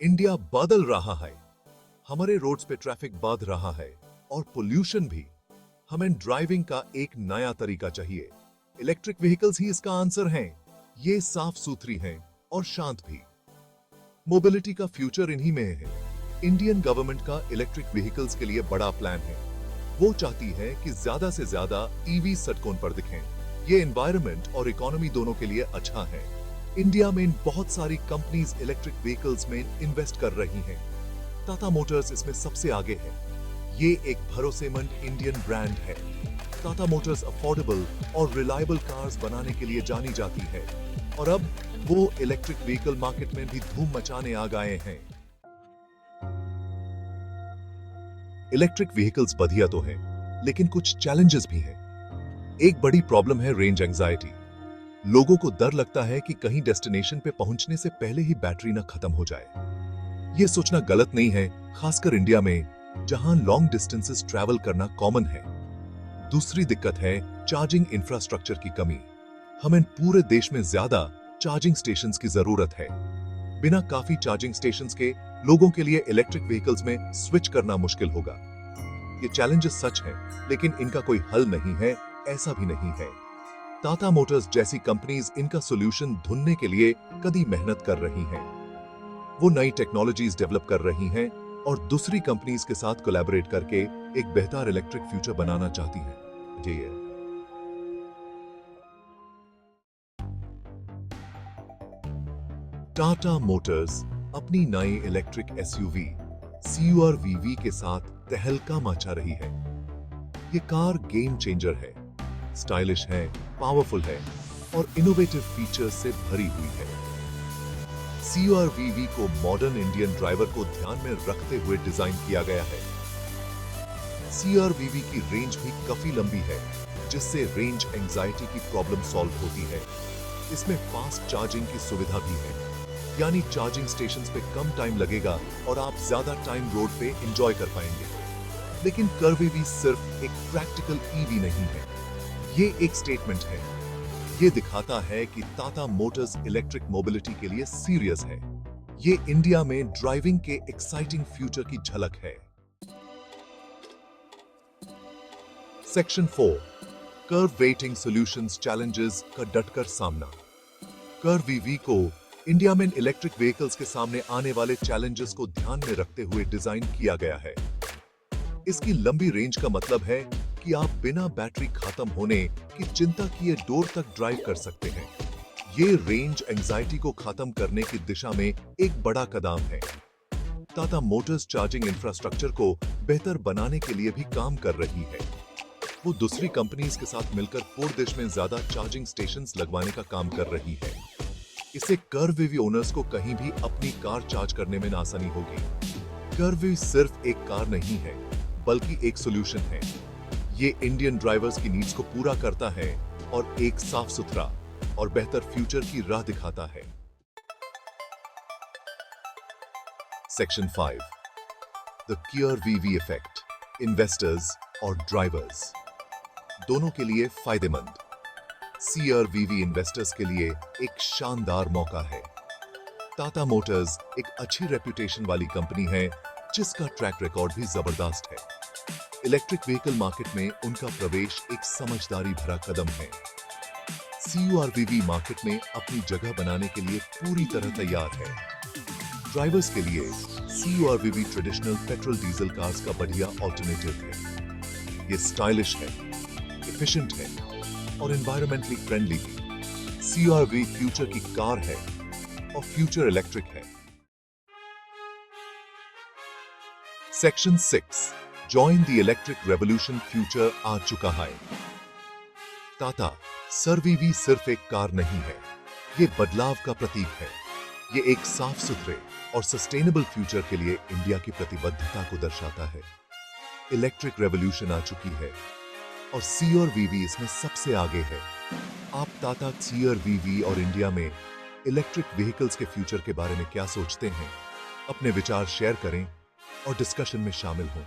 India बदल रहा है। हमारे रोड्स पे ट्रैफिक बढ़ रहा है और पोल्यूशन भी। हमें ड्राइविंग का एक नया तरीका चाहिए। इलेक्ट्रिक व्हीकल्स ही इसका आंसर हैं। ये साफ सुथरी हैं और शांत भी। मोबिलिटी का फ्यूचर इन्हीं में है। इंडियन गवर्नमेंट का इलेक्ट्रिक व्हीकल्स के लिए बड़ा प्लान है। वो चाहती है कि ज्यादा से ज्यादा ईवी सड़कों पर दिखें। ये एनवायरनमेंट और इकोनॉमी दोनों के लिए अच्छा है। इंडिया में बहुत सारी कंपनीज इलेक्ट्रिक व्हीकल्स में इन्वेस्ट कर रही हैं। टाटा मोटर्स इसमें सबसे आगे है। ये एक भरोसेमंद इंडियन ब्रांड है। टाटा मोटर्स अफोर्डेबल और रिलायबल कार्स बनाने के लिए जानी जाती है और अब वो इलेक्ट्रिक व्हीकल मार्केट में भी धूम मचाने आ गए हैं। इलेक्ट्रिक व्हीकल्स बढ़िया तो हैं, लेकिन कुछ चैलेंजेस भी हैं। एक बड़ी प्रॉब्लम है रेंज एंजाइटी। लोगों को डर लगता है कि कहीं डेस्टिनेशन पे पहुंचने से पहले ही बैटरी ना खत्म हो जाए। ये सोचना गलत नहीं है, खासकर इंडिया में जहां लॉन्ग डिस्टेंसेस ट्रैवल करना कॉमन है। दूसरी दिक्कत है चार्जिंग इंफ्रास्ट्रक्चर की कमी। हमें पूरे देश में ज्यादा चार्जिंग स्टेशंस की जरूरत है। बिना काफी चार्जिंग स्टेशंस के लोगों के लिए इलेक्ट्रिक व्हीकल्स में स्विच करना मुश्किल होगा। ये चैलेंजेस सच हैं, लेकिन इनका कोई हल नहीं है, ऐसा भी नहीं है। टाटा मोटर्स जैसी कंपनीज इनका सॉल्यूशन ढूंढने के लिए कड़ी मेहनत कर रही हैं। वो नई टेक्नोलॉजीज डेवलप कर रही हैं और दूसरी कंपनीज के साथ कोलैबोरेट करके एक बेहतर इलेक्ट्रिक फ्यूचर बनाना चाहती हैं। जी टाटा मोटर्स अपनी नई इलेक्ट्रिक एसयूवी CUR-VV के साथ तहलका मचा रही है। ये कार गेम चेंजर है, स्टाइलिश है, पावरफुल है और इनोवेटिव फीचर्स से भरी हुई है। CUR-VV को मॉडर्न इंडियन ड्राइवर को ध्यान में रखते हुए डिजाइन किया गया है। CUR-VV की रेंज भी काफी लंबी है, जिससे रेंज एंजाइटी की प्रॉब्लम सॉल्व होती है। इसमें फास्ट चार्जिंग की सुविधा भी है, यानी चार्जिंग स्टेशंस पे कम टाइम लगेगा और आप ज्यादा टाइम रोड पे एंजॉय कर पाएंगे। लेकिन CUR-VV सिर्फ एक प्रैक्टिकल ईवी नहीं है, ये एक स्टेटमेंट है। ये दिखाता है कि टाटा मोटर्स इलेक्ट्रिक मोबिलिटी के लिए सीरियस है। ये इंडिया में ड्राइविंग के एक्साइटिंग फ्यूचर की झलक है। Section 4 curve waiting solutions challenges का डटकर सामना। CUR-VV को इंडिया में इलेक्ट्रिक व्हीकल्स के सामने आने वाले चैलेंजेस को ध्यान में रखते हुए डिजाइन किया गया है। इसकी लंबी रेंज का मतलब है कि आप बिना बैटरी खत्म होने की चिंता किए दूर तक ड्राइव कर सकते हैं। ये रेंज एंजाइटी को खत्म करने की दिशा में एक बड़ा कदम है। टाटा मोटर्स चार्जिंग इंफ्रास्ट्रक्चर को बेहतर बनाने के लिए भी काम कर रही है। वो दूसरी कंपनीज के साथ मिलकर पूरे देश में ज्यादा चार्जिंग स्टेशंस लगवाने का काम कर रही है। इससे CUR-VV ओनर्स को कहीं भी अपनी कार चार्ज करने में आसानी होगी। CUR-VV सिर्फ एक कार नहीं है, बल्कि एक सॉल्यूशन है। ये इंडियन ड्राइवर्स की नीड्स को पूरा करता है और एक साफ सुथरा और बेहतर फ्यूचर की राह दिखाता है। Section 5 the CUR-VV effect, investors और ड्राइवर्स दोनों के लिए फायदेमंद। CUR-VV इन्वेस्टर्स के लिए एक शानदार मौका है। टाटा मोटर्स एक अच्छी रेपुटेशन वाली कंपनी है, जिसका ट्रैक रिकॉर्ड भी जबरदस्त है। इलेक्ट्रिक व्हीकल मार्केट में उनका प्रवेश एक समझदारी भरा कदम है। CUR-VV मार्केट में अपनी जगह बनाने के लिए पूरी तरह तैयार है। ड्राइवर्स के लिए CUR-VV traditional petrol diesel cars का बढ़िया ऑल्टरनेटिव है। ये स्टाइलिश है, एफिशिएंट है और एनवायरमेंटली फ्रेंडली भी। CUR-VV फ्यूचर की कार है और फ्यूचर इलेक्ट्रिक है। Section 6 join the electric revolution, future आ चुका है। टाटा CUR-VV सिर्फ एक कार नहीं है, ये बदलाव का प्रतीक है। ये एक साफ सुथरे और सस्टेनेबल फ्यूचर के लिए इंडिया की प्रतिबद्धता को दर्शाता है। इलेक्ट्रिक रेवोल्यूशन आ चुकी है और CUR-VV इसमें सबसे आगे है। आप टाटा CUR-VV और इंडिया में इलेक्ट्रिक व्हीकल्स के फ्यूचर के बारे में क्या सोचते हैं? अपने विचार शेयर करें और डिस्कशन में शामिल हों।